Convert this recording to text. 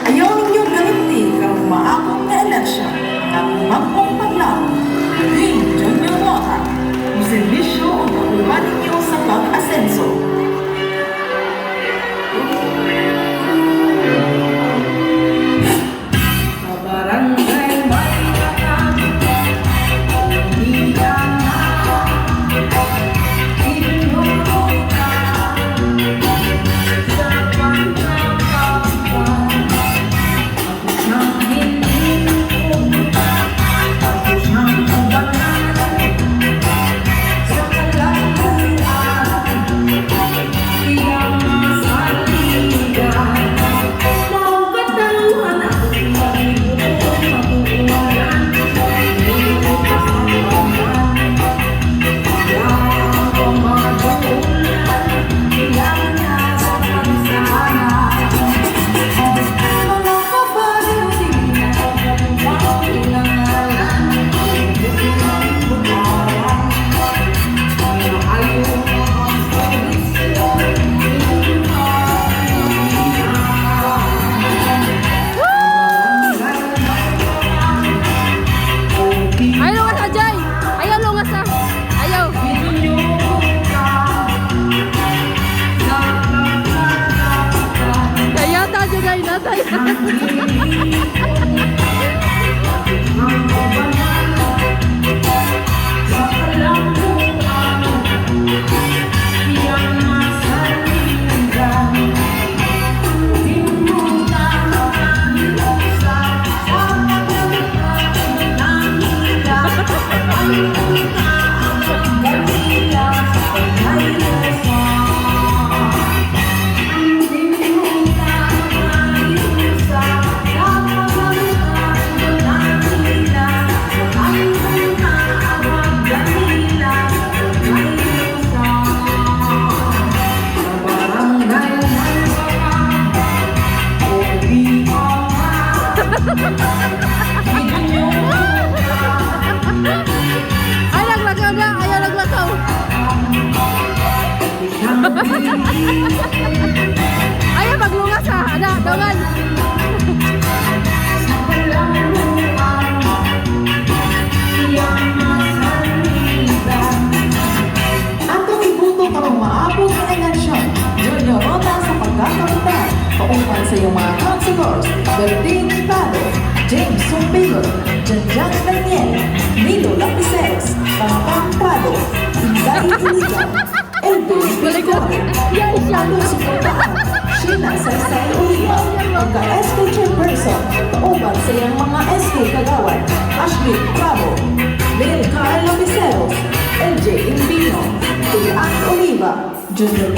Ayaw ninyo ganiti kang maakong na eleksyon at magpong paglaw. Ring Junior Mota, servisyo o kakuha ninyo sa pag-asenso. Ayaw maglungas ha, ada, dawan. Atong ibuto karong maabot na eleksyon. Junior Mota sa pagkakaroon. Paupan sa iyong mga councilors, Bertin Prado, James Sumpilo, Janjan Daniel, Milo Lapiseros, Pampang Prado, Inzali Iligan, Elvis Biscor, Upalo Suportaan, Sheena Saysay Oliva, pagka-SK Chairperson, paupan sa iyong mga SK Kagawan, Ashley Bravo, Lil Carl Lapiseros, LJ Invino, Tuyan Oliva, Junior